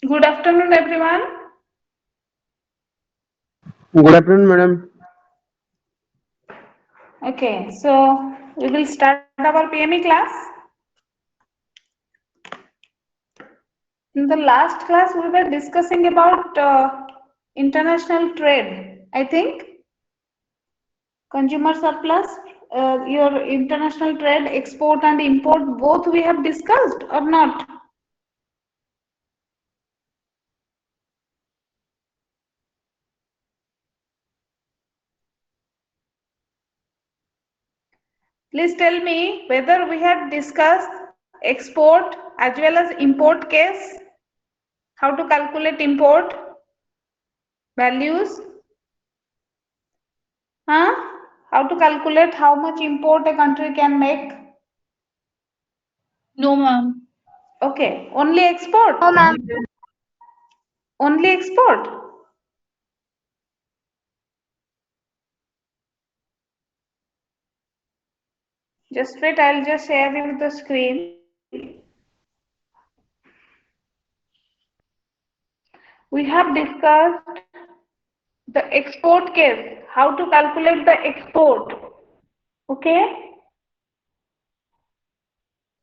Good afternoon, everyone. Good afternoon, madam. Okay, so we will start our PME class. In the last class, we were discussing about international trade. I think consumer surplus, your international trade, export and import, both we have discussed or not? Please tell me whether we have discussed export as well as import case, how to calculate import values, huh? How to calculate how much import a country can make. No, ma'am. Okay, only export. No, ma'am. Only export. Just wait, I'll just share you the screen. We have discussed the export case, how to calculate the export. Okay,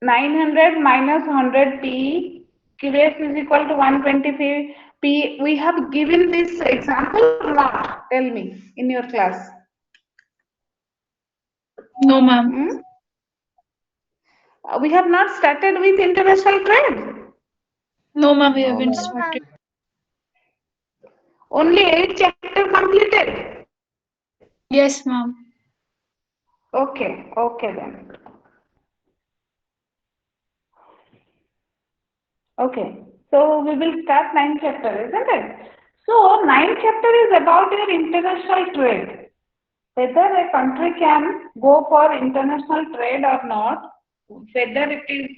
900 minus 100 P, QS is equal to 120 P. We have given this example or not? Tell me in your class. No, ma'am. We have not started with international trade. No, ma'am, we haven't started. Only 8 chapter completed. Yes, ma'am. Okay, okay then. Okay, so we will start 9th chapter, isn't it? So 9th chapter is about your international trade. Whether a country can go for international trade or not, whether it is,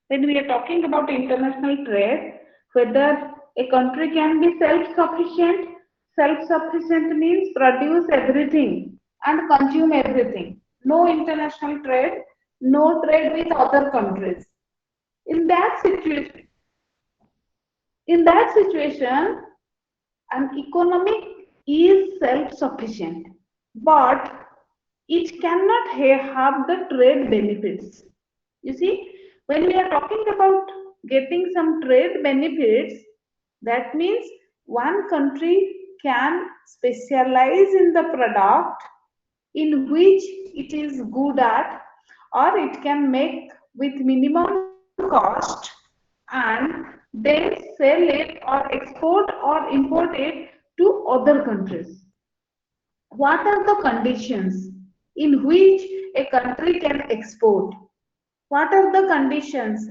when we are talking about international trade, whether a country can be self-sufficient. Self-sufficient means produce everything and consume everything. No international trade, no trade with other countries. In that situation, an economy is self-sufficient, but it cannot have the trade benefits. You see, when we are talking about getting some trade benefits, that means one country can specialize in the product in which it is good at, or it can make with minimum cost and then sell it or export or import it to other countries. What are the conditions in which a country can export? What are the conditions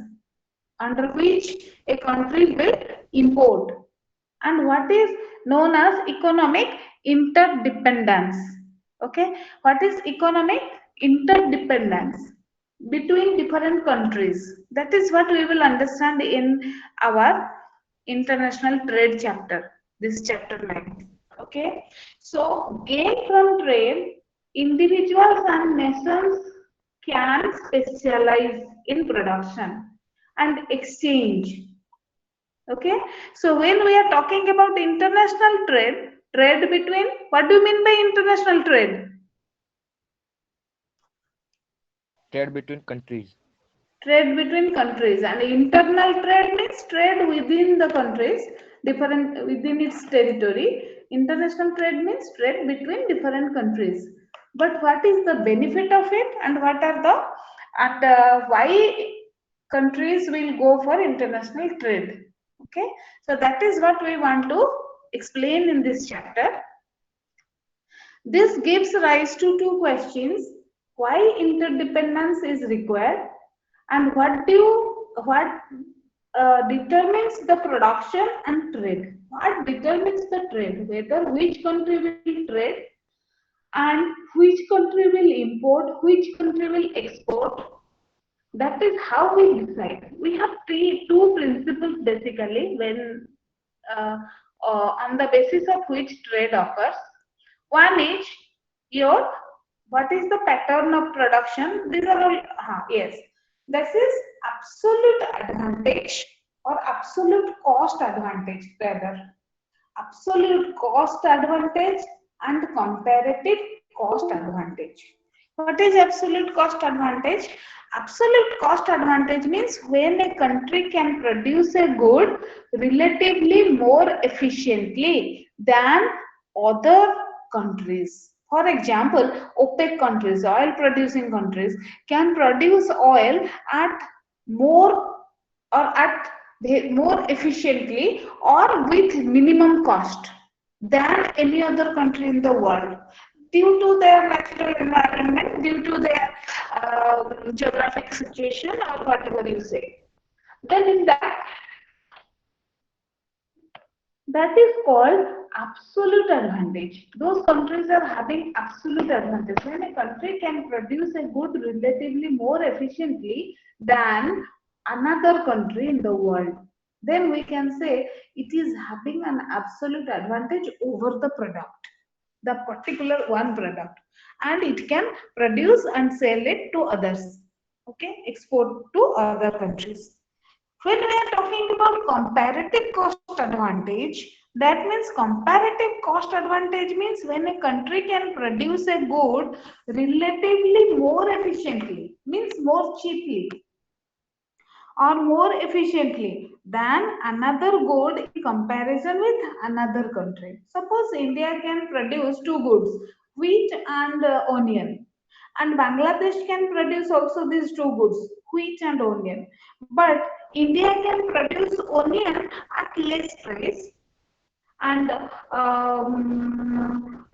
under which a country will import? And what is known as economic interdependence? Okay, what is economic interdependence between different countries? That is what we will understand in our international trade chapter, this chapter 9. Okay, so gain from trade, individuals and nations can specialize in production and exchange. Okay, so when we are talking about international trade, trade between, what do you mean by international trade? Trade between countries. Trade between countries. And internal trade means trade within the countries, different within its territory. International trade means trade between different countries. But what is the benefit of it, and what are the, and why countries will go for international trade? Okay, so that is what we want to explain in this chapter. This gives rise to two questions: why interdependence is required, and what determines the production and trade? What determines the trade? Whether which country will trade and which country will import, which country will export. That is how we decide. We have two principles basically when on the basis of which trade occurs. One is your, what is the pattern of production? These are all, yes. This is absolute advantage or absolute cost advantage rather. Absolute cost advantage and comparative cost advantage. What is absolute cost advantage? Absolute cost advantage means when a country can produce a good relatively more efficiently than other countries. For example, OPEC countries, oil producing countries, can produce oil at more or at more efficiently or with minimum cost than any other country in the world, due to their natural environment, due to their geographic situation, or whatever you say. Then in that is called absolute advantage. Those countries are having absolute advantage. When a country can produce a good relatively more efficiently than another country in the world, then we can say it is having an absolute advantage over the product, the particular one product, and it can produce and sell it to others. Okay, export to other countries. When we are talking about comparative cost advantage, that means comparative cost advantage means when a country can produce a good relatively more efficiently, means more cheaply or more efficiently than another good in comparison with another country. Suppose India can produce two goods, wheat and onion, and Bangladesh can produce also these two goods, wheat and onion. But India can produce onion at less price, and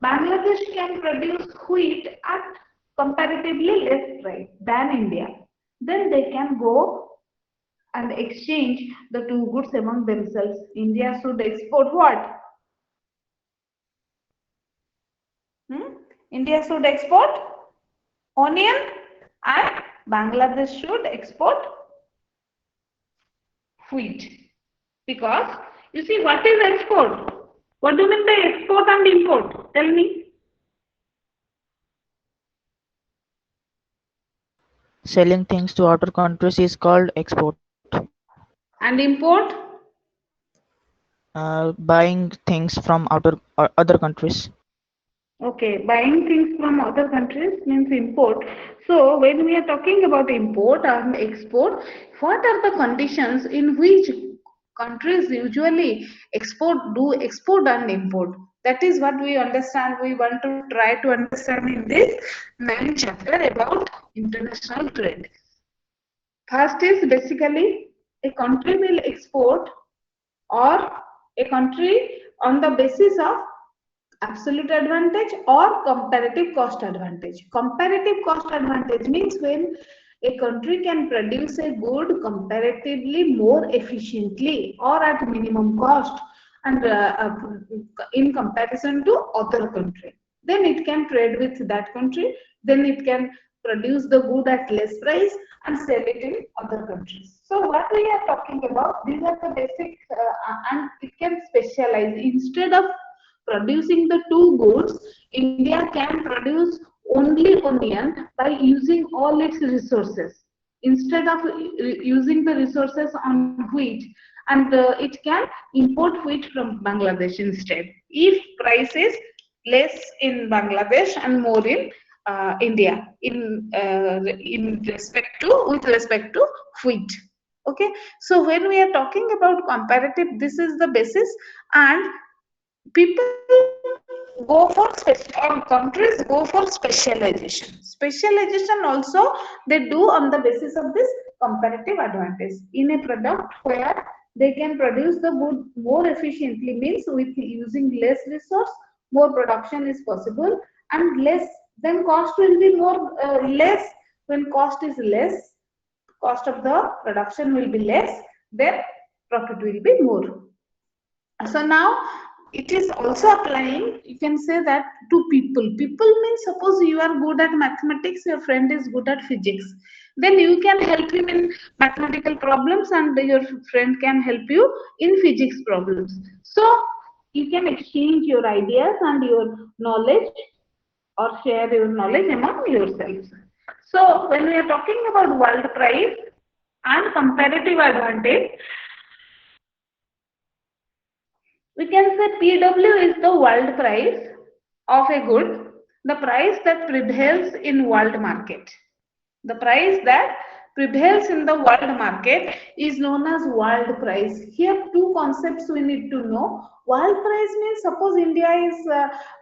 Bangladesh can produce wheat at comparatively less price than India. Then they can go and exchange the two goods among themselves. India should export what? Hmm? India should export onion and Bangladesh should export wheat. Because you see, what is export? What do you mean by export and import? Tell me. Selling things to outer countries is called export. And import? Buying things from other countries. Okay, buying things from other countries means import. So when we are talking about import and export, what are the conditions in which countries usually do export and import? That is what we understand. We want to try to understand in this 9th chapter about international trade. First is basically a country will export or a country on the basis of absolute advantage or comparative cost advantage. Comparative cost advantage means when a country can produce a good comparatively more efficiently or at minimum cost and in comparison to other country, then it can trade with that country, then it can produce the good at less price and sell it in other countries. So what we are talking about, these are the basic and it can specialize. Instead of producing the two goods, India can produce only onion by using all its resources instead of using the resources on wheat, and it can import wheat from Bangladesh instead if price is less in Bangladesh and more in India in respect to with respect to wheat. Okay, so when we are talking about comparative, this is the basis, and people go for or countries go for specialization also they do on the basis of this comparative advantage in a product where they can produce the good more efficiently, means with using less resource more production is possible and less, then cost will be more less. When cost is less, cost of the production will be less, then profit will be more. So now it is also applying, you can say that, to people means suppose you are good at mathematics, your friend is good at physics, then you can help him in mathematical problems and your friend can help you in physics problems. So you can exchange your ideas and your knowledge or share your knowledge among yourselves. So when we are talking about world price and comparative advantage, we can say PW is the world price of a good, the price that prevails in world market. The price that prevails in the world market is known as world price. Here two concepts we need to know. World price means suppose India is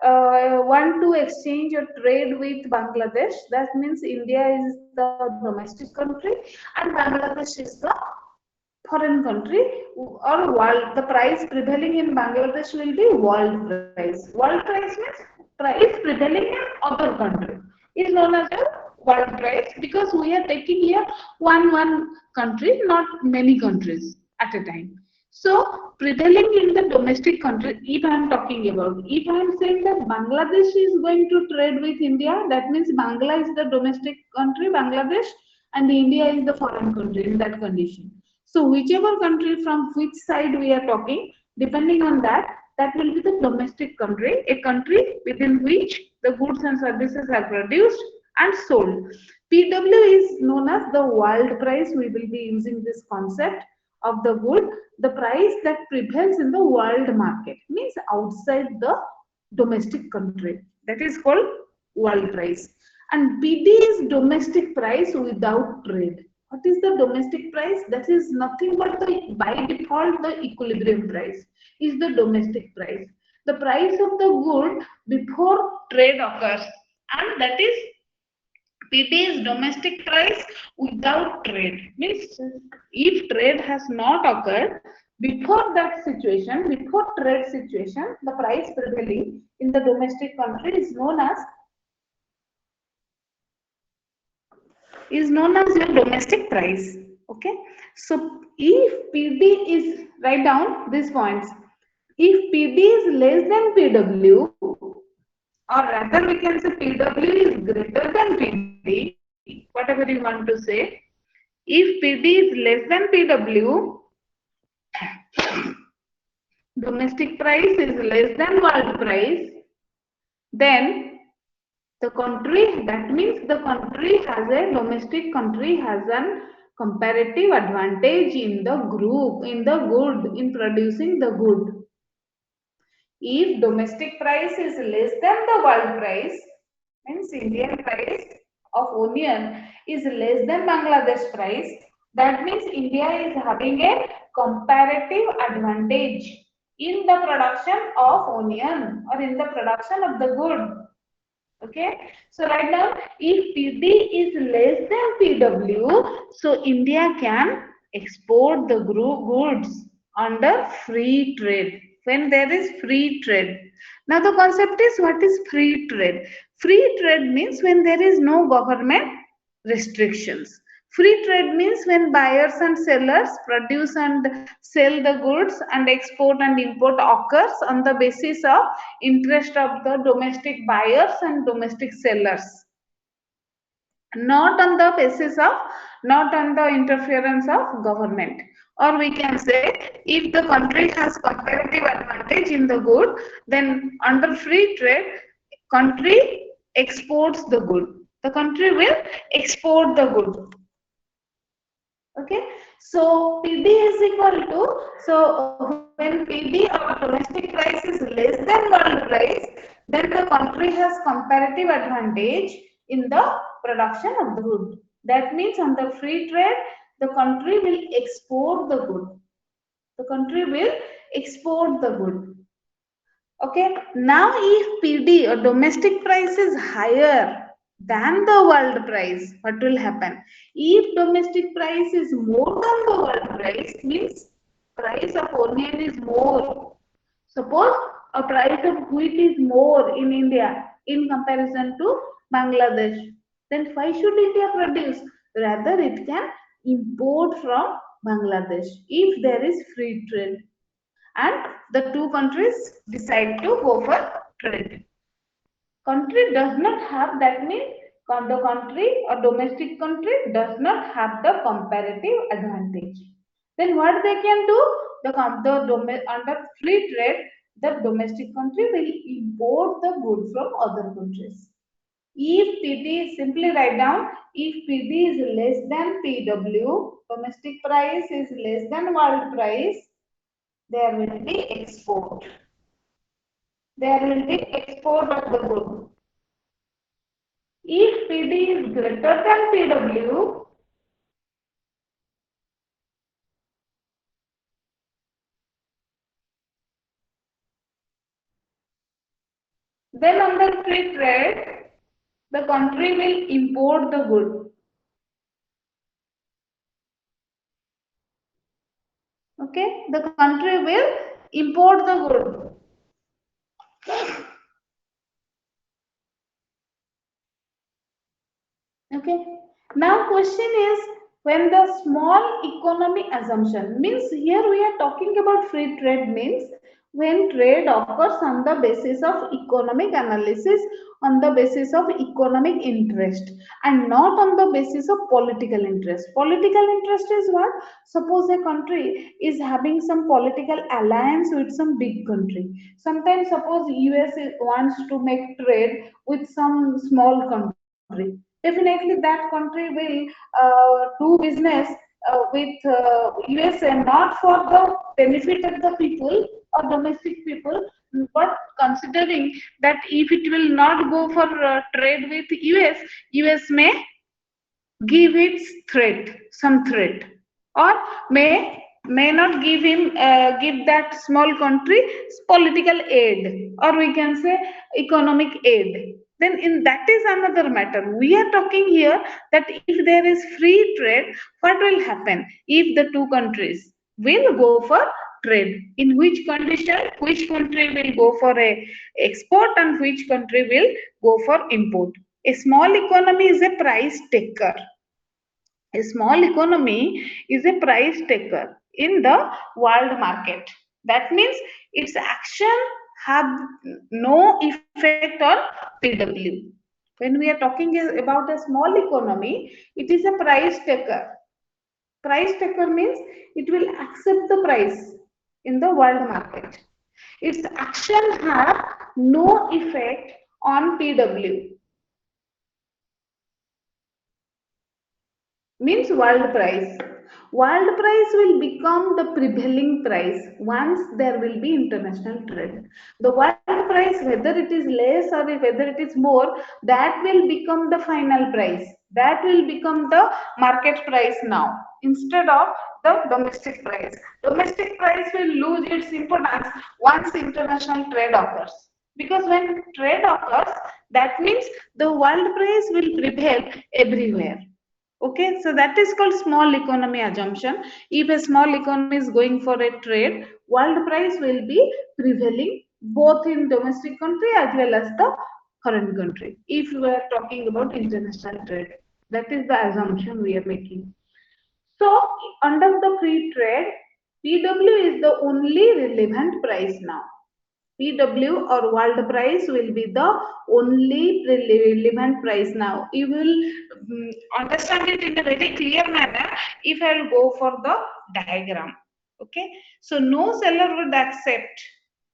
want to exchange or trade with Bangladesh. That means India is the domestic country and Bangladesh is the foreign country or world. The price prevailing in Bangladesh will be world price. World price means price prevailing in other country is known as a world price, because we are taking here one country, not many countries at a time. So prevailing in the domestic country, if I am talking about, if I am saying that Bangladesh is going to trade with India, that means Bangla is the domestic country, Bangladesh, and India is the foreign country in that condition. So whichever country from which side we are talking, depending on that, that will be the domestic country, a country within which the goods and services are produced and sold. PW is known as the world price. We will be using this concept of the good, the price that prevails in the world market, means outside the domestic country. That is called world price. And PD is domestic price without trade. What is the domestic price? That is nothing but the by default the equilibrium price is the domestic price. The price of the good before trade occurs, and that is PD is domestic price without trade. Means if trade has not occurred, before that situation, before trade situation, the price prevailing in the domestic country is known as your domestic price. Okay. So if PD is, write down these points. If PD is less than PW, or rather we can say PW is greater than PD, whatever you want to say. If PD is less than PW, domestic price is less than world price, then the country, that means the country has a, domestic country has an comparative advantage in the group, in the good, in producing the good. If domestic price is less than the world price, means Indian price of onion is less than Bangladesh price, that means India is having a comparative advantage in the production of onion or in the production of the good. Okay, so right now if PD is less than PW, so India can export the goods under free trade, when there is free trade. Now the concept is, what is free trade? Free trade means when there is no government restrictions. Free trade means when buyers and sellers produce and sell the goods and export and import occurs on the basis of interest of the domestic buyers and domestic sellers, not on the basis of, not on the interference of government. Or we can say, if the country has comparative advantage in the good, then under free trade, country exports the good. The country will export the good. Okay, so PD is equal to, so when PD or domestic price is less than world price, then the country has comparative advantage in the production of the good. That means under free trade, the country will export the good. The country will export the good. Okay, now if PD or domestic price is higher than the world price, what will happen? If domestic price is more than the world price, means price of onion is more. Suppose a price of wheat is more in India in comparison to Bangladesh, then why should India produce? Rather, it can import from Bangladesh if there is free trade and the two countries decide to go for trade. Country does not have, that means the country or domestic country does not have the comparative advantage. Then what they can do? Under free trade, the domestic country will import the goods from other countries. If PD, simply write down, if PD is less than PW, domestic price is less than world price, there will be export. There will be export of the good. If PD is greater than PW, then under free trade, the country will import the good. Okay, the country will import the good. Okay, now question is, when the small economy assumption, means here we are talking about free trade, means when trade occurs on the basis of economic analysis, on the basis of economic interest and not on the basis of political interest. Political interest is what? Suppose a country is having some political alliance with some big country. Sometimes suppose US wants to make trade with some small country. Definitely that country will do business with USA, not for the benefit of the people or domestic people, but considering that if it will not go for trade with US may give its threat, some threat, or may not give him give that small country political aid, or we can say economic aid. Then in that is another matter. We are talking here that if there is free trade, what will happen if the two countries will go for trade? In which condition, which country will go for a export and which country will go for import? A small economy is a price taker. A small economy is a price taker in the world market. That means its action have no effect on PW. When we are talking about a small economy, it is a price taker. Price taker means it will accept the price in the world market. Its action have no effect on PW. Means world price. World price will become the prevailing price once there will be international trade. The world price, whether it is less or whether it is more, that will become the final price. That will become the market price now instead of the domestic price. Domestic price will lose its importance once international trade occurs. Because when trade occurs, that means the world price will prevail everywhere. Okay, so that is called small economy assumption. If a small economy is going for a trade, world price will be prevailing both in domestic country as well as the foreign country. If we are talking about international trade, that is the assumption we are making. So under the free trade, PW is the only relevant price now. PW or world price will be the only relevant price now. You will understand it in a very clear manner if I will go for the diagram. Okay, so no seller would accept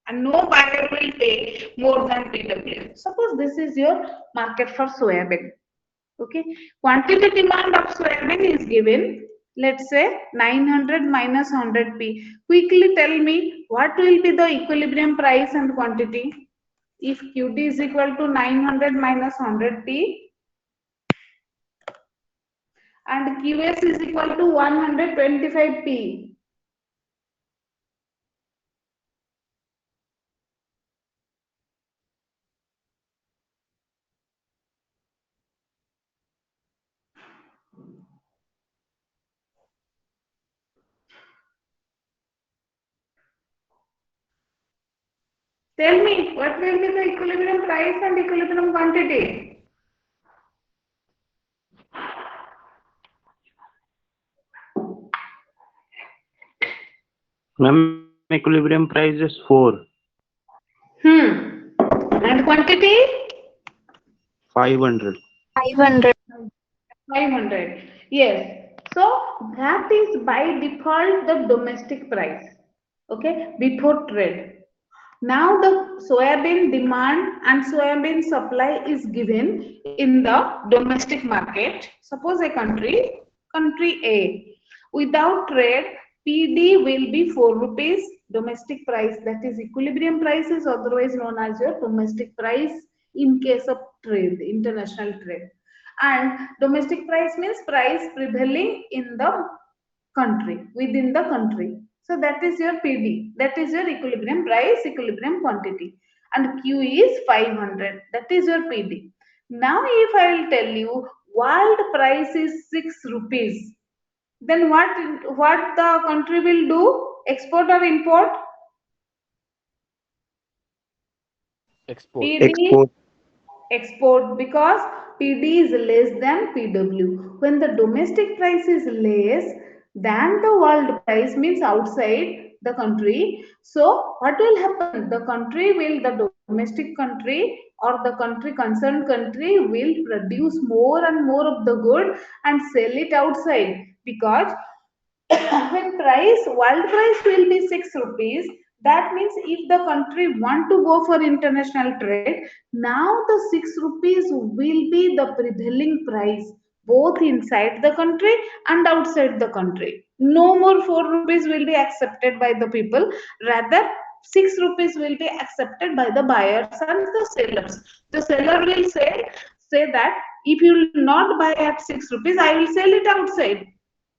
and no buyer will pay more than PW. Suppose this is your market for soybean. Okay, quantity demand of soybean is given. Let's say 900 minus 100p. Quickly tell me what will be the equilibrium price and quantity if QD is equal to 900 minus 100p and QS is equal to 125p. Tell me what will be the equilibrium price and equilibrium quantity. Ma'am, equilibrium price is 4. And quantity? 500. 500. 500. Yes. So that is by default the domestic price. Okay, before trade. Now the soybean demand and soybean supply is given in the domestic market. Suppose a country A, without trade, PD will be 4 rupees. Domestic price, that is equilibrium price, is otherwise known as your domestic price in case of trade, international trade. And domestic price means price prevailing in the country, within the country. So that is your PD, that is your equilibrium price, equilibrium quantity. And Q is 500, that is your PD. Now if I will tell you world price is 6 rupees, then what the country will do? Export or import? Export. PD Export. export, because PD is less than PW. When the domestic price is less than the world price, means outside the country, so what will happen? The domestic country or the country concerned country will produce more and more of the good and sell it outside, because when world price will be 6 rupees, that means if the country want to go for international trade, now the 6 rupees will be the prevailing price. both inside the country and outside the country. No more 4 rupees will be accepted by the people, rather 6 rupees will be accepted by the buyers and the sellers. The seller will say that if you will not buy at 6 rupees, I will sell it outside.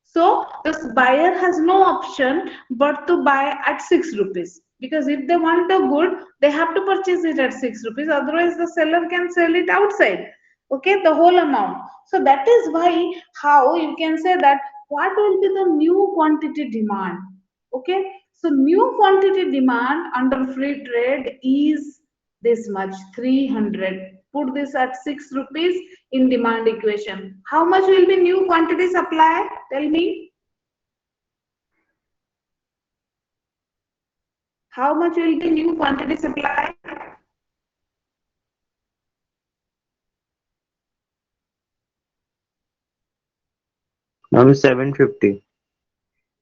So the buyer has no option but to buy at 6 rupees, because if they want the good, they have to purchase it at 6 rupees. Otherwise, the seller can sell it outside. Okay, the whole amount. So that is why how you can say that what will be the new quantity demand. Okay, so new quantity demand under free trade is this much, 300. Put this at 6 rupees in demand equation. How much will be new quantity supply? Tell me. How much will be new quantity supply? Ma'am, 750.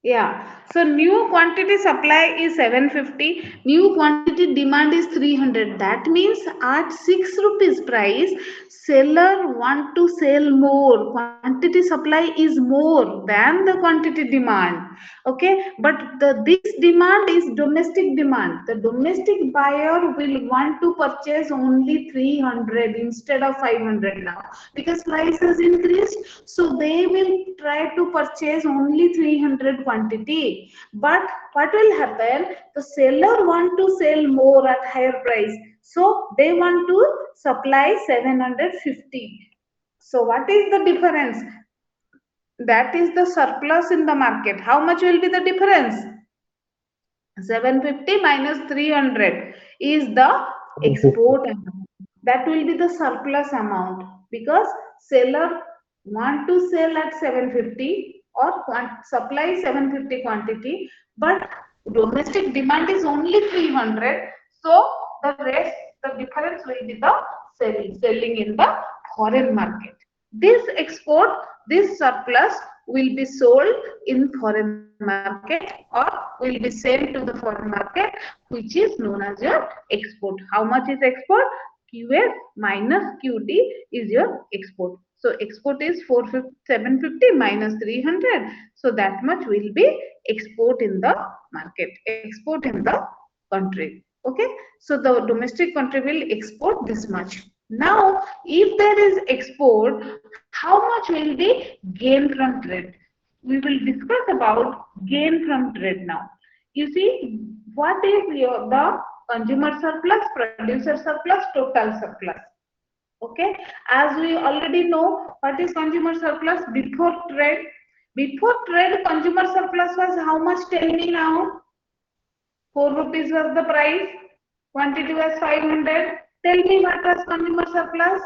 Yeah, so new quantity supply is 750, new quantity demand is 300. That means at 6 rupees price, seller want to sell more. Quantity supply is more than the quantity demand. Okay, but this demand is domestic demand. The domestic buyer will want to purchase only 300 instead of 500 now, because price has increased. So they will try to purchase only 300 quantity. But what will happen? The seller want to sell more at higher price. So they want to supply 750. So what is the difference? That is the surplus in the market. How much will be the difference? 750 minus 300 is the export amount. That will be the surplus amount, because seller want to sell at 750 or supply 750 quantity, but domestic demand is only 300. So the rest, the difference will be the selling in the foreign market. This export, this surplus will be sold in foreign market or will be sent to the foreign market, which is known as your export. How much is export? QS minus QD is your export. So export is 750 minus 300. So that much will be export in the market, export in the country. Okay, so the domestic country will export this much. Now, if there is export, how much will be gain from trade? We will discuss about gain from trade now. You see, what is the consumer surplus, producer surplus, total surplus? Okay, as we already know, what is consumer surplus before trade? Before trade, consumer surplus was how much? Tell me now. 4 rupees was the price, quantity was 500. Tell me what was consumer surplus?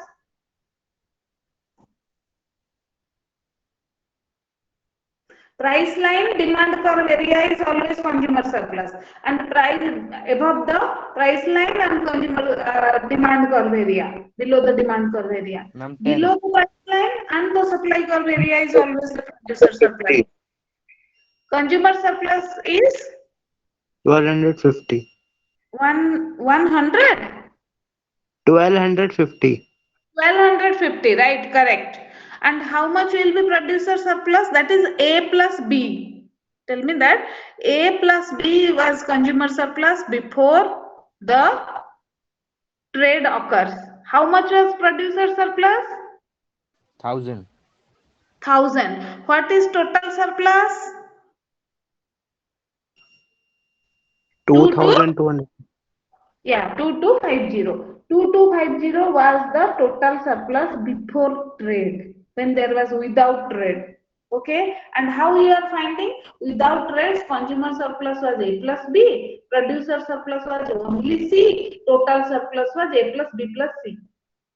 Price line, demand curve area is always consumer surplus, and price above the price line and consumer demand curve area, below the demand curve area. Ma'am, 10. Below the price line and the supply curve area is always the producer surplus. Consumer surplus is 1250. 100. 1250. 1250, right? Correct. And how much will be producer surplus? That is A plus B. Tell me that A plus B was consumer surplus before the trade occurs. How much was producer surplus? 1000. 1000. What is total surplus? 2200. Yeah, 2250. 2250 was the total surplus before trade, when there was without trade. Okay, and how you are finding? Without trade, consumer surplus was A plus B, producer surplus was only C, total surplus was A plus B plus C.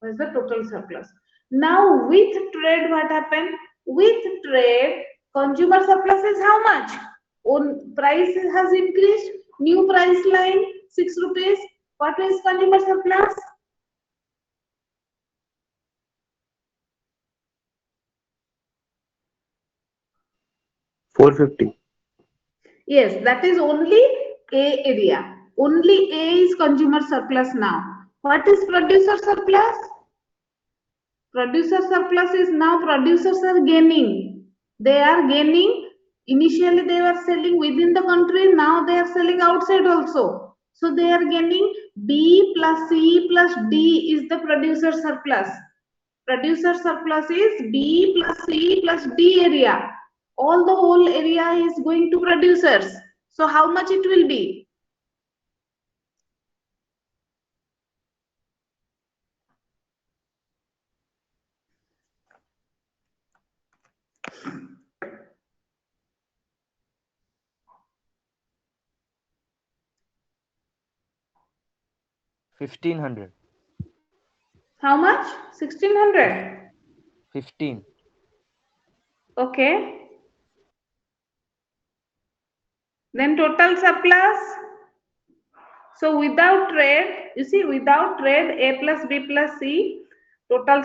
Was the total surplus. Now with trade, what happened? With trade, consumer surplus is how much? On price has increased, new price line 6 rupees. What is consumer surplus? $450. Yes, that is only A area. Only A is consumer surplus now. What is producer surplus? Producer surplus is now producers are gaining. They are gaining. Initially they were selling within the country. Now they are selling outside also. So they are gaining. B plus C plus D is the producer surplus. Producer surplus is B plus C plus D area. All the whole area is going to producers. So how much it will be? $1,500. How much? 1600. 15. Okay. Then total surplus. So without trade, you see, without trade, A plus B plus C, total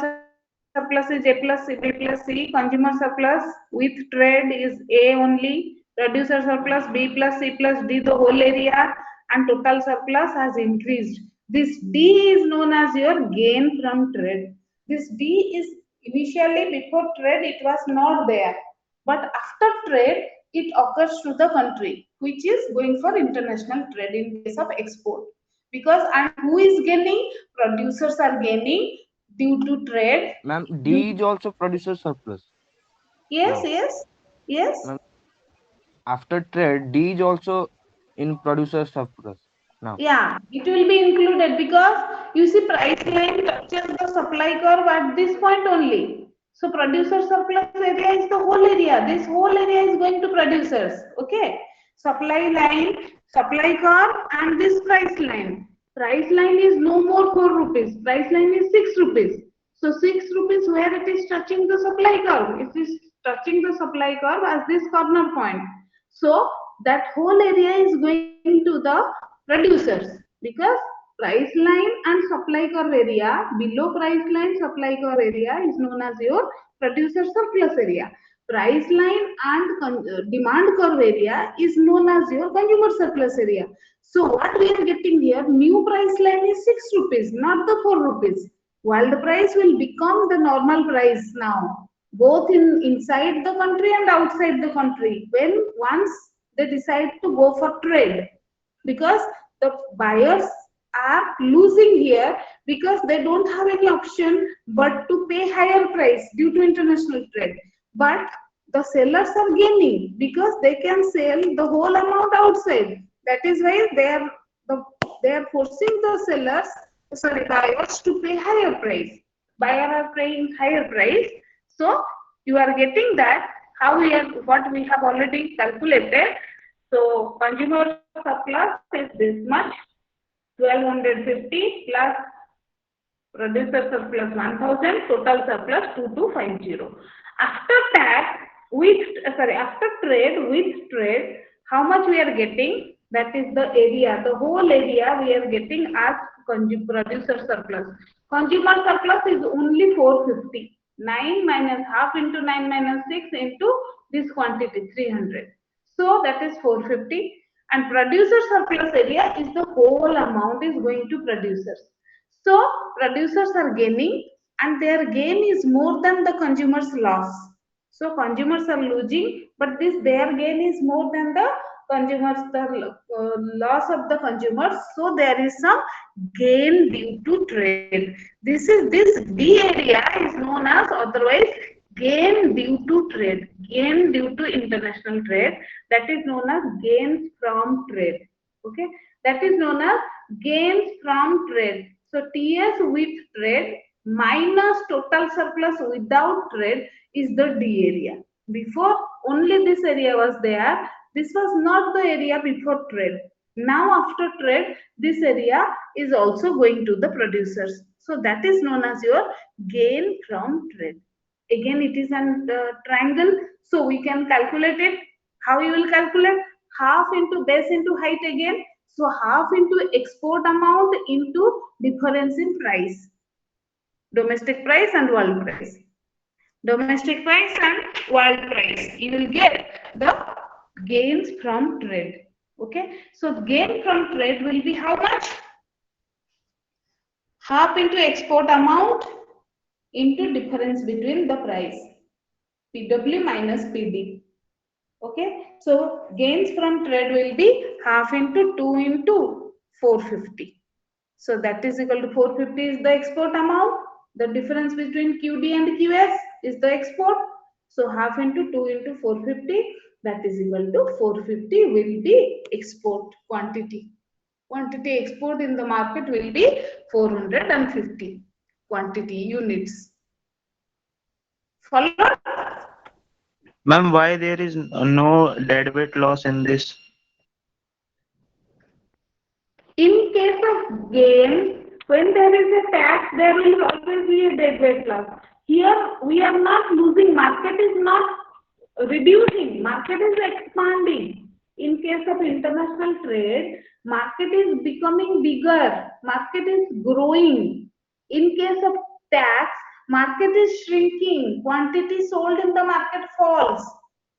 surplus is A plus C, B plus C, consumer surplus with trade is A only, producer surplus B plus C plus D, the whole area, and total surplus has increased. This D is known as your gain from trade. This D is initially before trade, it was not there. But after trade, it occurs to the country, which is going for international trade in case of export. Because and who is gaining? Producers are gaining due to trade. Ma'am, D is also producer surplus. Yes, Now, yes, yes. ma'am, after trade, D is also in producer surplus. Now, Yeah, it will be included because you see price line touches the supply curve at this point only. So producer surplus area is the whole area. This whole area is going to producers. Okay. Supply line, supply curve and this price line. Price line is no more 4 rupees. Price line is 6 rupees. So 6 rupees where it is touching the supply curve. It is touching the supply curve as this corner point. So that whole area is going to the producers because price line and supply curve area, below price line supply curve area is known as your producer surplus area. Price line and demand curve area is known as your consumer surplus area. So what we are getting here, new price line is 6 rupees, not the 4 rupees. While the price will become the normal price now, both in inside the country and outside the country, when once they decide to go for trade, because the buyers are losing here because they don't have any option but to pay higher price due to international trade, but the sellers are gaining because they can sell the whole amount outside. That is why they are forcing the sellers, sorry, buyers to pay higher price. Buyer are paying higher price. So you are getting that how we are, what we have already calculated. So consumer surplus is this much, 1250 plus producer surplus 1000, total surplus 2250. After tax, with after trade, with trade, how much we are getting? That is the area, the whole area we are getting as producer surplus. Consumer surplus is only 450. 9 minus half into 9 minus 6 into this quantity 300. So that is 450, and producer surplus area is the whole amount is going to producers. So producers are gaining and their gain is more than the consumer's loss. So consumers are losing, but this their gain is more than the consumers, the loss of the consumers. So there is some gain due to trade. This D area is known as otherwise gain due to trade, gain due to international trade. That is known as gains from trade. Okay, that is known as gains from trade. So TS with trade minus total surplus without trade is the D area. Before only this area was there. This was not the area before trade. Now after trade, this area is also going to the producers. So that is known as your gain from trade. Again, it is a triangle. So we can calculate it. How you will calculate? Half into base into height again. So half into export amount into difference in price. Domestic price and world price. Domestic price and world price. You will get the gains from trade. Okay. So gain from trade will be how much? Half into export amount into difference between the price, PW minus PD. Okay, so gains from trade will be half into 2 into 450. So that is equal to 450 is the export amount. The difference between QD and QS is the export. So half into 2 into 450, that is equal to 450 will be export quantity. Quantity export in the market will be 450 quantity units. Follow? Ma'am, why there is no deadweight loss in this? In case of gain, when there is a tax, there will always be a deadweight loss. Here we are not losing, market is not reducing, market is expanding. In case of international trade, market is becoming bigger, market is growing. In case of tax, market is shrinking, quantity sold in the market falls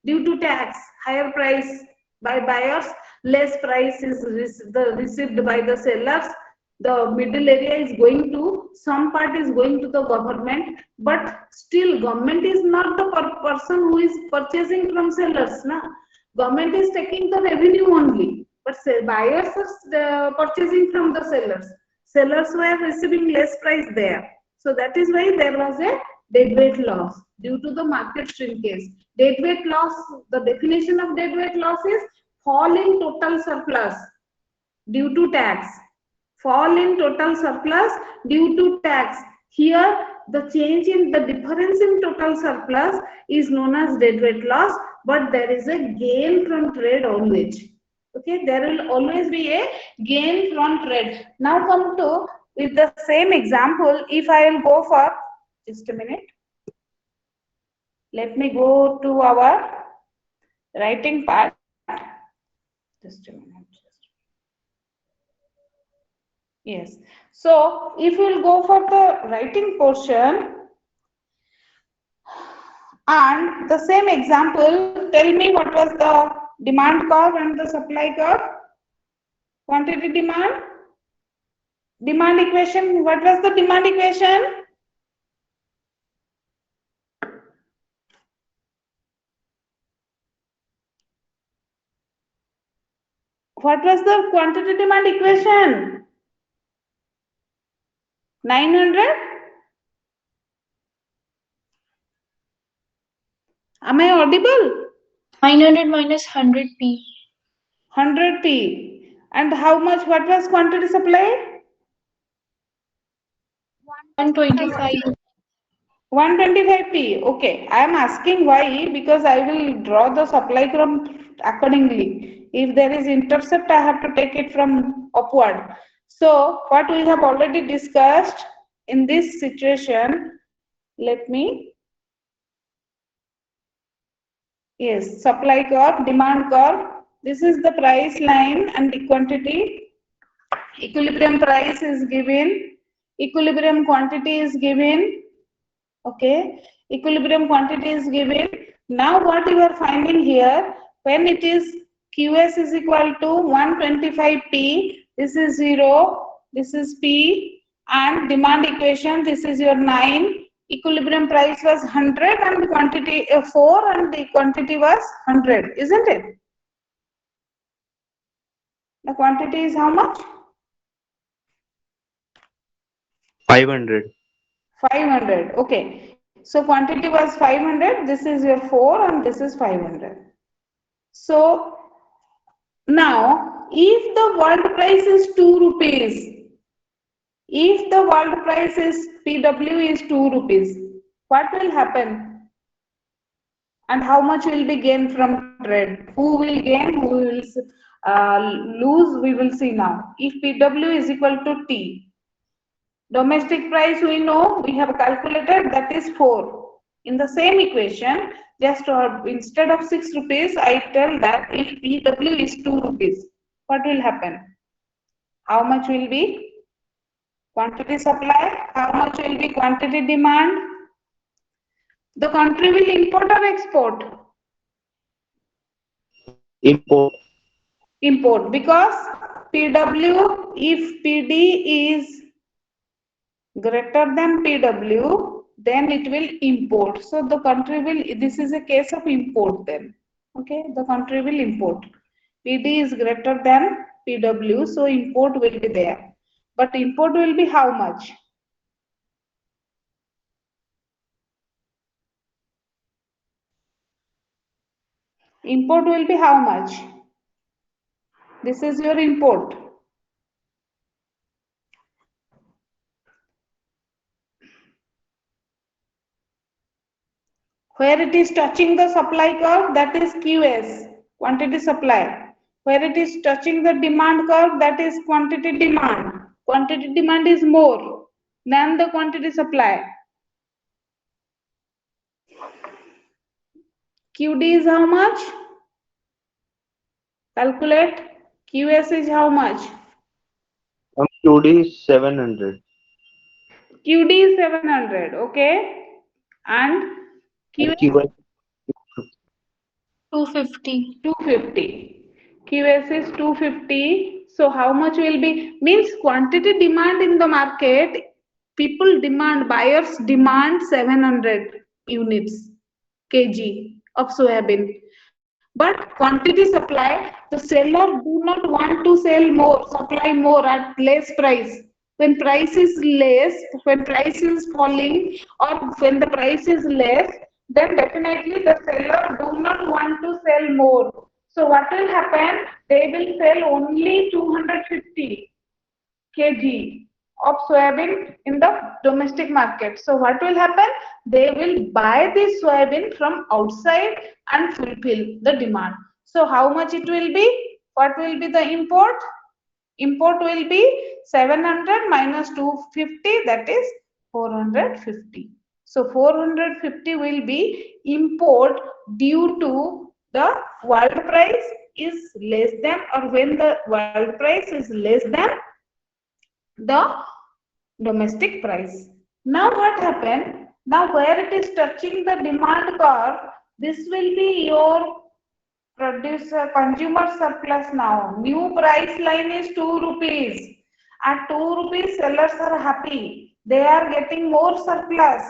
due to tax, higher price by buyers, less price is received by the sellers. The middle area is going to, some part is going to the government, but still government is not the person who is purchasing from sellers. Na? Government is taking the revenue only, but buyers are purchasing from the sellers. Sellers were receiving less price there. So that is why there was a deadweight loss due to the market shrinkage. Deadweight loss, the definition of deadweight loss is fall in total surplus due to tax. Fall in total surplus due to tax. Here, the change in the difference in total surplus is known as deadweight loss, but there is a gain from trade always. Okay, there will always be a gain from trade. Now come to with the same example. If I will go for just a minute, let me go to our writing part. Just a minute. Yes. So if we will go for the writing portion and the same example, tell me what was the demand curve and the supply curve, quantity demand, demand equation. What was the demand equation? What was the quantity demand equation? 900? Am I audible? 900 minus 100p. 100p. And how much, what was quantity supply? 125. 125p. Okay, I am asking why, because I will draw the supply curve accordingly. If there is intercept, I have to take it from upward. So what we have already discussed in this situation, let me, yes, supply curve, demand curve. This is the price line and the quantity. Equilibrium price is given, equilibrium quantity is given. Okay, equilibrium quantity is given. Now what you are finding here, when it is QS is equal to 125p, this is 0, this is p, and demand equation, this is your 9, equilibrium price was 100 and the quantity 4 and the quantity was 100, isn't it? The quantity is how much? 500. 500. Okay, so quantity was 500, this is your 4 and this is 500. So now if the world price is 2 rupees, if the world price is PW is 2 rupees, what will happen? And how much will be gained from trade? Who will gain, who will lose, we will see now. If PW is equal to T, domestic price we know, we have calculated, that is 4. In the same equation, just instead of 6 rupees, I tell that if PW is 2 rupees, what will happen? How much will be quantity supply? How much will be quantity demand? The country will import or export? Import. Import, because PW, if PD is greater than PW, then it will import. So the country will, this is a case of import then. Okay, the country will import. PD is greater than PW, so import will be there. But import will be how much? Import will be how much? This is your import. Where it is touching the supply curve, that is QS, quantity supply. Where it is touching the demand curve, that is quantity demand. Quantity demand is more than the quantity supply. QD is how much? Calculate. QS is how much? QD is 700. QD is 700, okay? And And QS QS 250. 250. QS is 250. So how much will be? Means quantity demand in the market, people demand, buyers demand 700 units kg of soybean. But quantity supply, the seller do not want to sell more, supply more at less price. When price is less, when price is falling, or when the price is less, then definitely the seller do not want to sell more. So what will happen? They will sell only 250 kg of soybean in the domestic market. So what will happen? They will buy this soybean from outside and fulfill the demand. So how much it will be? What will be the import? Import will be 700 minus 250, that is 450. So 450 will be import due to the world price is less than, or when the world price is less than the domestic price. Now what happened? Now where it is touching the demand curve, this will be your producer consumer surplus now. New price line is 2 rupees. At 2 rupees, sellers are happy. They are getting more surplus.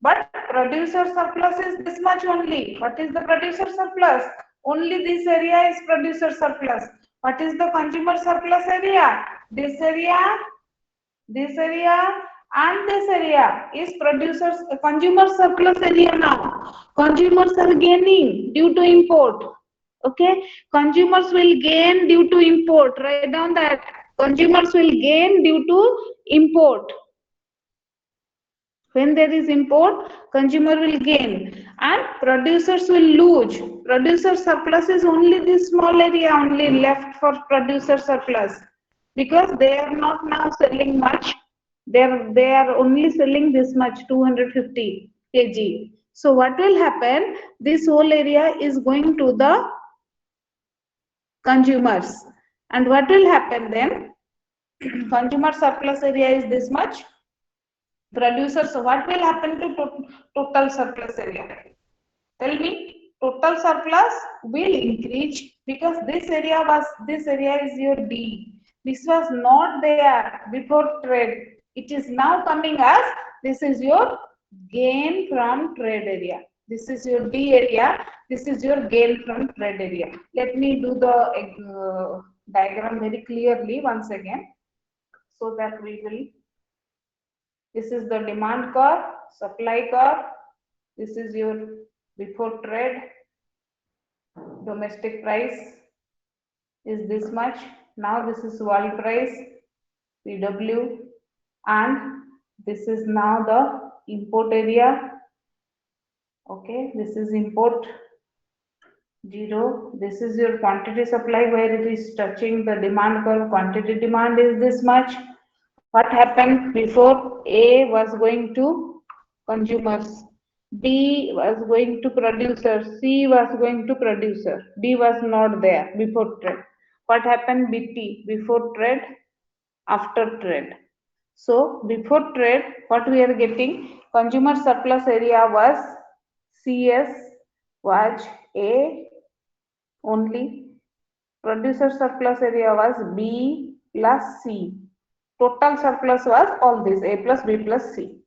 But producer surplus is this much only. What is the producer surplus? Only this area is producer surplus. What is the consumer surplus area? This area and this area is producers consumer surplus area now. Consumers are gaining due to import. Okay, consumers will gain due to import. Write down that consumers will gain due to import. When there is import, consumer will gain and producers will lose. Producer surplus is only this small area only left for producer surplus, because they are not now selling much. They are only selling this much, 250 kg. So what will happen? This whole area is going to the consumers. And what will happen then? Consumer surplus area is this much. Producers, so what will happen to total surplus area? Tell me. Total surplus will increase because this area is your D. This was not there before trade. It is now coming as, this is your gain from trade area. This is your D area. This is your gain from trade area. Let me do the diagram very clearly once again, so that we will. This is the demand curve, supply curve. This is your before trade. Domestic price is this much. Now this is world price, PW, and this is now the import area. Okay, this is import 0. This is your quantity supply where it is touching the demand curve. Quantity demand is this much. What happened before? A was going to consumers, B was going to producer, C was going to producer, D was not there before trade. What happened? BT, before trade, after trade. So before trade, what we are getting? Consumer surplus area was CS was A only. Producer surplus area was B plus C. Total surplus was all this, A plus B plus C.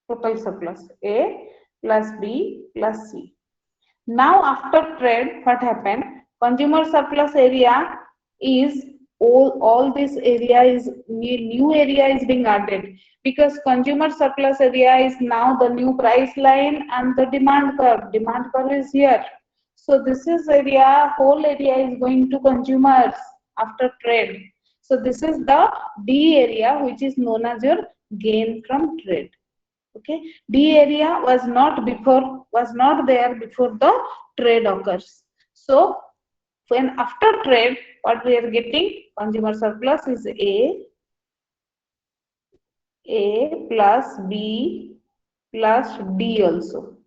total surplus, A plus B plus C. Now after trade, what happened? Consumer surplus area is all this area is new area is being added, because consumer surplus area is now the new price line and the demand curve. Demand curve is here. So this is area, whole area is going to consumers after trade. So this is the D area, which is known as your gain from trade. Okay, D area was not there before the trade occurs. So when after trade, what we are getting, consumer surplus is A plus B plus D also.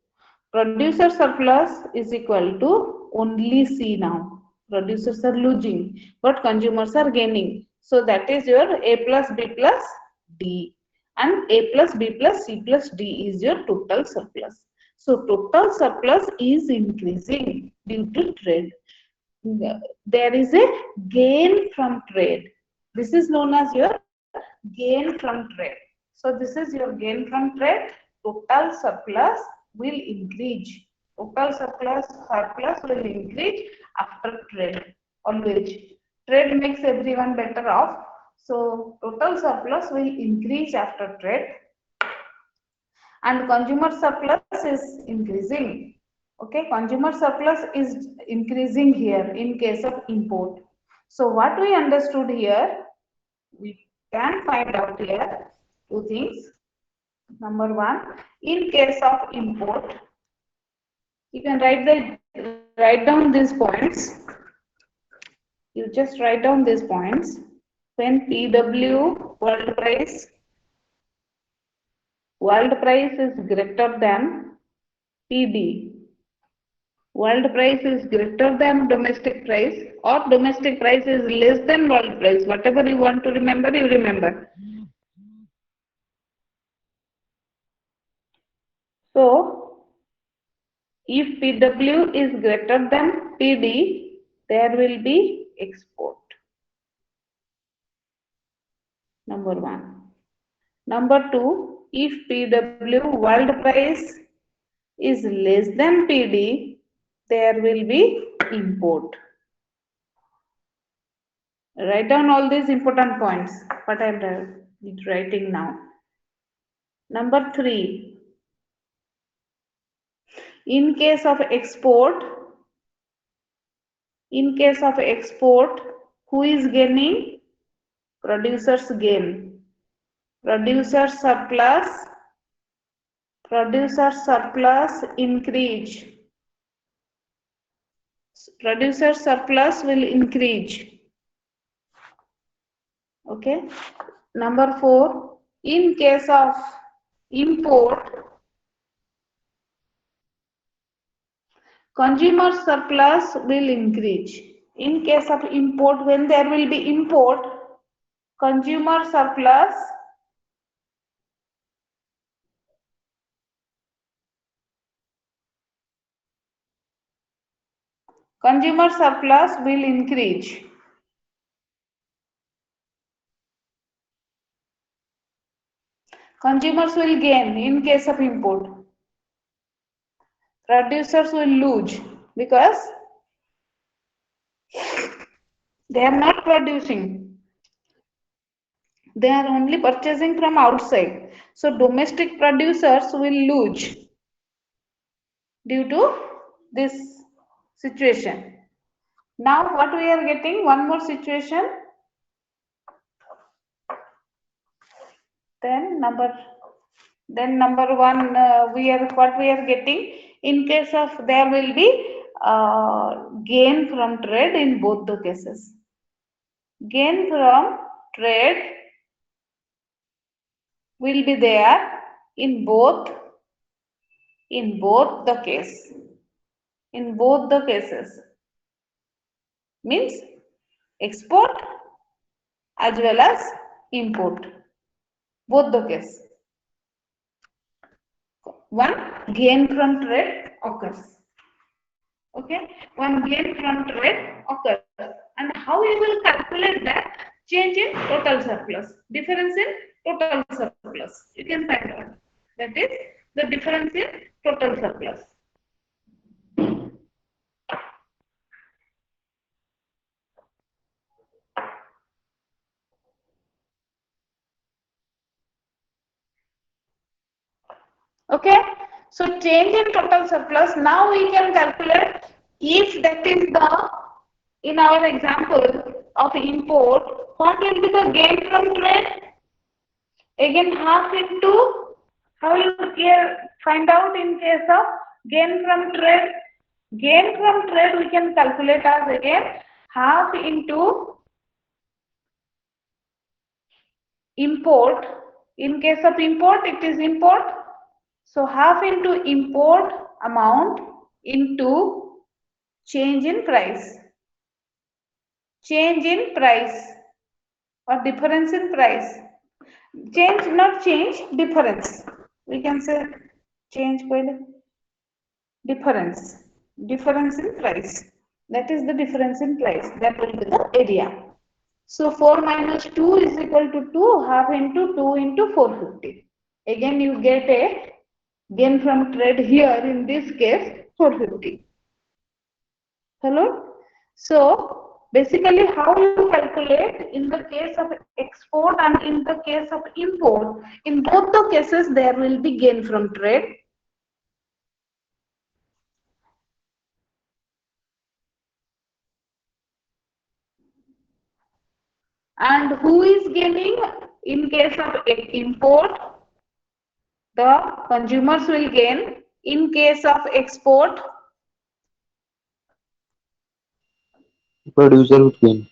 Producer surplus is equal to only C now. Producers are losing, but consumers are gaining. So that is your A plus B plus D. And A plus B plus C plus D is your total surplus. So total surplus is increasing due to trade. There is a gain from trade. This is known as your gain from trade. So this is your gain from trade. Total surplus will increase. Total surplus will increase after trade. Always. Trade makes everyone better off. So total surplus will increase after trade. And consumer surplus is increasing. Okay, consumer surplus is increasing here in case of import. So what we understood here, we can find out here two things. Number one, in case of import, you can write down these points. You just write down these points. When PW world price is greater than PD, world price is greater than domestic price, or domestic price is less than world price. Whatever you want to remember, you remember. So, if PW is greater than PD, there will be export. Number one. Number two, if PW world price is less than PD, there will be import. Write down all these important points, what I am writing now. Number three, in case of export, who is gaining? Producers gain. Producer surplus increase. Producer surplus will increase. Okay. Number four, in case of import, consumer surplus will increase. In case of import, when there will be import, consumer surplus will increase. Consumers will gain in case of import. Producers will lose because they are not producing. They are only purchasing from outside. So domestic producers will lose due to this situation. Now what we are getting, one more situation. Then number one, what we are getting, in case of there will be gain from trade in both the cases. Gain from trade will be there in both the case. In both the cases. Means export as well as import. Both the case. One gain from trade occurs. Okay, one gain from trade occurs. And how you will calculate that? Change in total surplus. Difference in total surplus. You can find out. That is the difference in total surplus. Okay, so change in total surplus. Now we can calculate if that is the, in our example of import, what will be the gain from trade? Again, half into, how you find out in case of gain from trade? Gain from trade we can calculate as again half into import. In case of import, it is import. So half into import amount into change in price. Change in price or difference in price. Change, not change, difference. We can say change difference. Difference in price. That is the difference in price. That will be the area. So 4 minus 2 is equal to 2, half into 2 into 450. Again you get a gain from trade here, in this case 450. Hello? So basically how you calculate in the case of export and in the case of import, in both the cases there will be gain from trade. And who is gaining in case of import? The consumers will gain. In case of export, Producer would gain.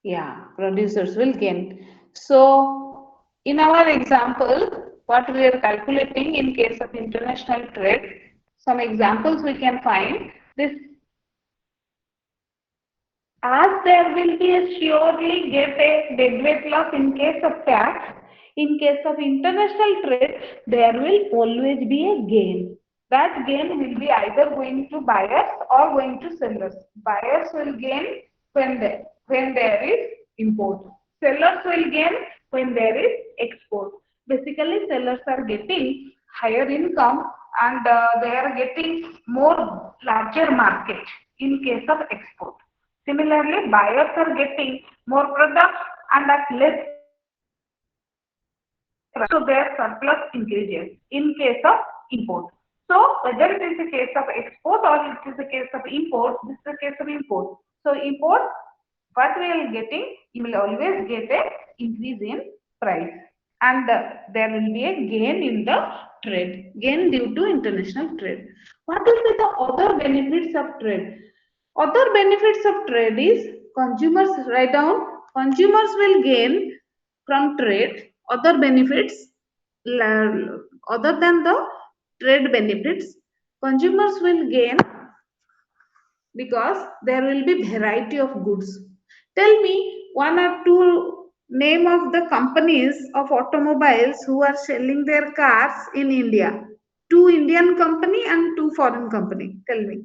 yeah, producers will gain. So in our example, what we are calculating in case of international trade, some examples we can find. This, as there will be a surely get a deadweight loss in case of tax, in case of international trade, there will always be a gain. That gain will be either going to buyers or going to sellers. Buyers will gain when there is import. Sellers will gain when there is export. Basically, sellers are getting higher income and they are getting more larger market in case of export. Similarly, buyers are getting more products and at less price, so their surplus increases in case of import. So whether it is a case of export or it is a case of import, this is a case of import. So import, what we are getting, you will always get a increase in price, and there will be a gain in the trade, gain due to international trade. What will be the other benefits of trade? Other benefits of trade is consumers, write down, consumers will gain from trade. Other benefits, other than the trade benefits, consumers will gain because there will be variety of goods. Tell me one or two name of the companies of automobiles who are selling their cars in India. Two Indian company and two foreign company. Tell me.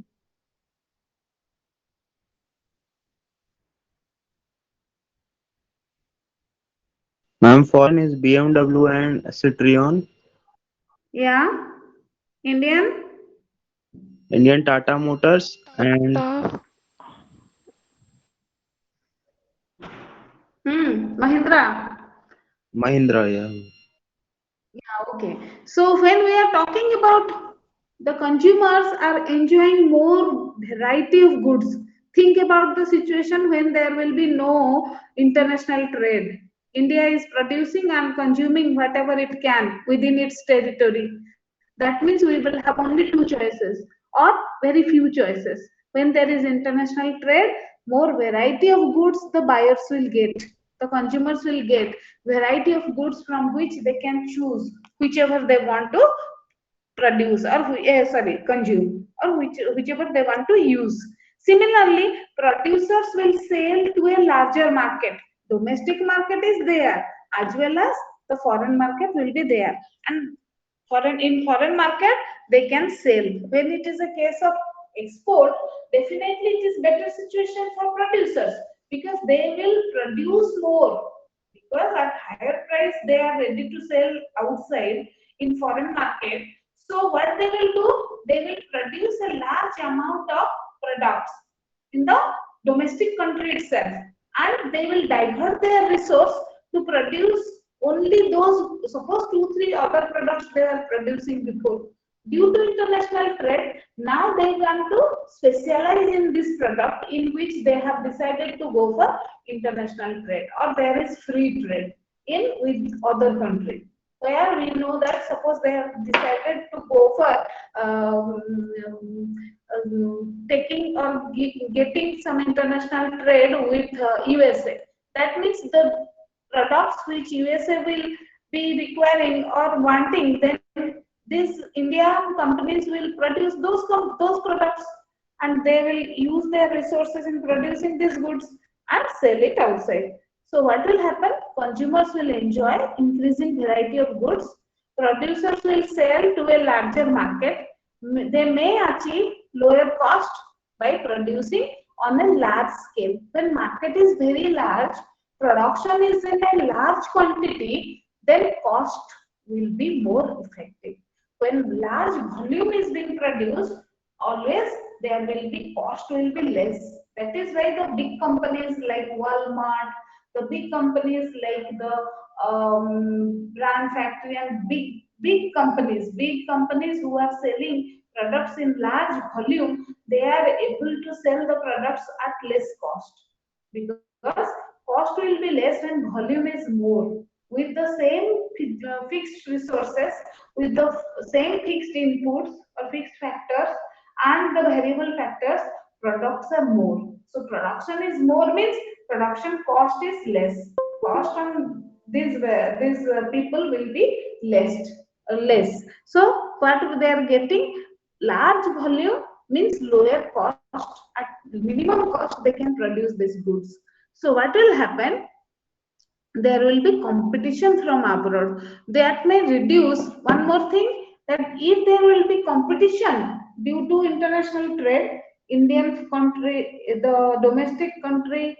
Ma'am, foreign is BMW and Citroen. Yeah, Indian. Indian Tata Motors and Mahindra. Mahindra. Yeah. Yeah, okay. So when we are talking about the consumers are enjoying more variety of goods, think about the situation when there will be no international trade. India is producing and consuming whatever it can within its territory. That means we will have only two choices or very few choices. When there is international trade, more variety of goods the buyers will get, the consumers will get variety of goods from which they can choose whichever they want to produce or consume, or whichever they want to use. Similarly, producers will sell to a larger market. Domestic market is there as well as the foreign market will be there, and foreign market they can sell. When it is a case of export, definitely it is better situation for producers because they will produce more, because at higher price they are ready to sell outside. in foreign market. So what they will do? They will produce a large amount of products in the domestic country itself, and they will divert their resource to produce only those, suppose 2 3 other products they are producing before. Due to international trade, now they want to specialize in this product in which they have decided to go for international trade, or there is free trade in with other countries. Where we know that suppose they have decided to go for taking or getting some international trade with USA. That means the products which USA will be requiring or wanting, then these Indian companies will produce those products, and they will use their resources in producing these goods and sell it outside. So what will happen? Consumers will enjoy increasing variety of goods. Producers will sell to a larger market. They may achieve lower cost by producing on a large scale. When market is very large, production is in a large quantity, then cost will be more effective. When large volume is being produced, always there will be cost will be less. That is why the big companies like Walmart, the big companies like the brand factory, and big companies who are selling products in large volume, they are able to sell the products at less cost, because cost will be less when volume is more. With the same fixed resources, with the same fixed inputs or fixed factors and the variable factors, products are more. So production is more means production cost is less. Cost on these people will be less. So what they are getting, large volume means lower cost. At minimum cost they can produce these goods. So what will happen? There will be competition from abroad. That may reduce. One more thing, that if there will be competition due to international trade, Indian country, the domestic country,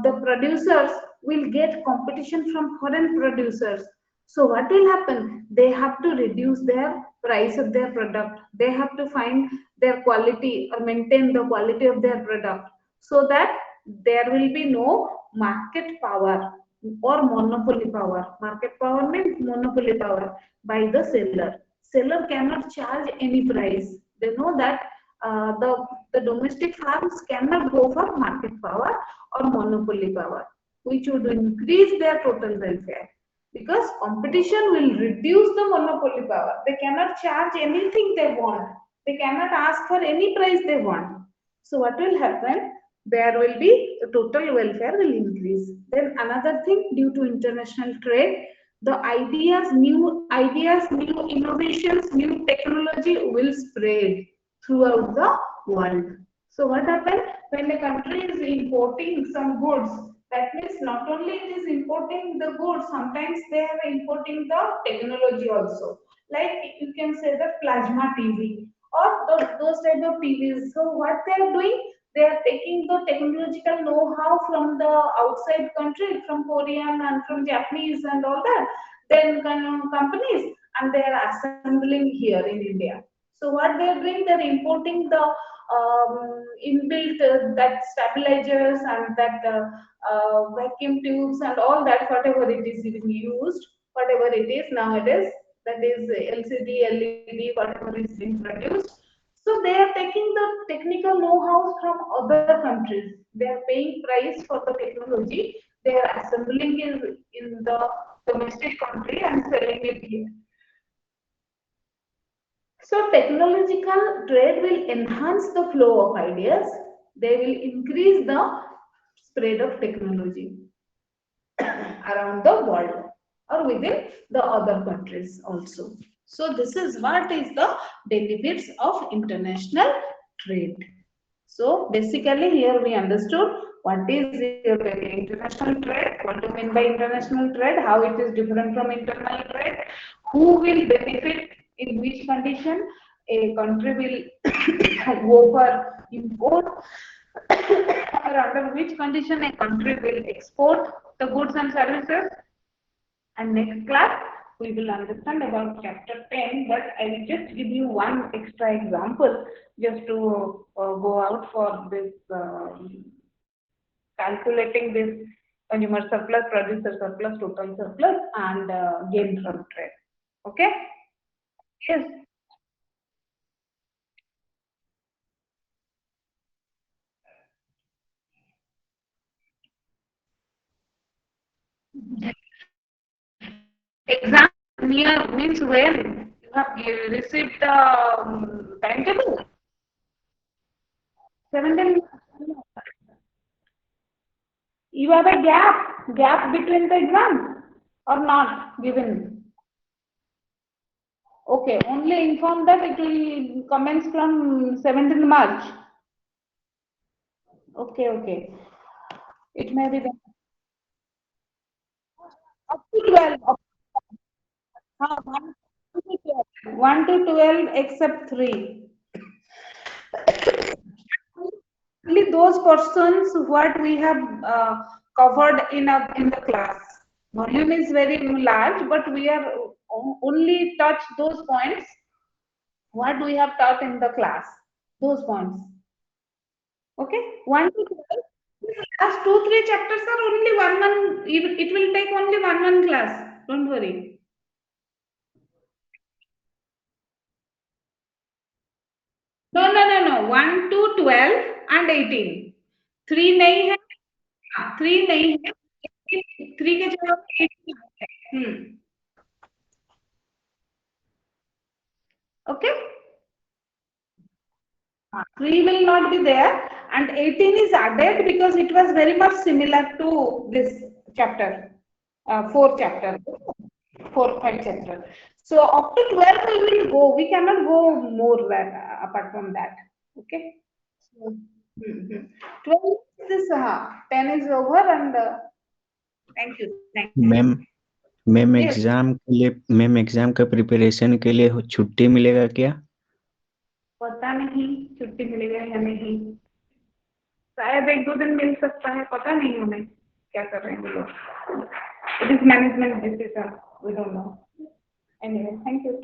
the producers will get competition from foreign producers. So what will happen? They have to reduce their price of their product. They have to find their quality or maintain the quality of their product, so that there will be no market power or monopoly power. Market power means monopoly power by the seller. Seller cannot charge any price. They know that the domestic farms cannot go for market power or monopoly power, which would increase their total welfare. Because competition will reduce the monopoly power. They cannot charge anything they want. They cannot ask for any price they want. So what will happen? There will be total welfare will increase. Then another thing, due to international trade, the new ideas, new innovations, new technology will spread throughout the world. So what happens when a country is importing some goods? That means not only it is importing the goods, sometimes they are importing the technology also. Like you can say the plasma TV or those type of TVs. So what they are doing? They are taking the technological know-how from the outside country, from Korean and from Japanese and all that, then companies, and they are assembling here in India. So what they are doing? They are importing the inbuilt that stabilizers and that vacuum tubes and all that, whatever it is being used, whatever it is nowadays, that is LCD, LED, whatever is being produced. So they are taking the technical know-how from other countries. They are paying price for the technology. They are assembling it in the domestic country and selling it here. So technological trade will enhance the flow of ideas. They will increase the spread of technology around the world or within the other countries also. So this is what is the benefits of international trade. So basically here we understood what is international trade, what do you mean by international trade, how it is different from internal trade, who will benefit in which condition a country will go for import or under which condition a country will export the goods and services. And next class we will understand about chapter 10, but I will just give you one extra example just to go out for this calculating this consumer surplus, producer surplus, total surplus, and gain from trade. Okay? Yes. Exam near means when you have received the timetable. 17. You have a gap between the exam or not given. Okay, only inform that it will commence from 17th March. Okay, okay. It may be the up to 12. 1 to 12 except 3. Only those portions what we have covered in the class. Volume is very large, but we are only touch those points what we have taught in the class. Those points. Okay, 1 to 12. Last 2-3 chapters are only one. It will take only one class. Don't worry. No. 1 to 12 and 18. 3 नहीं है. 3 नहीं है. 3 के जगह 18. Okay. 3 will not be there, and 18 is added because it was very much similar to this chapter, 4 chapter, 4-5 chapter. So up to 12 we will go. We cannot go more than, apart from that. Okay. So, 12 is this, 10 is over, and thank you. Thank you. Ma'am Yes. Exam का preparation के लिए छुट्टी मिलेगा क्या? पता नहीं छुट्टी मिलेगा या नहीं, शायद 1-2 दिन मिल सकता है, पता नहीं हमें क्या कर रहे हैं वो लोग. It is management decision. We don't know. Anyway, thank you.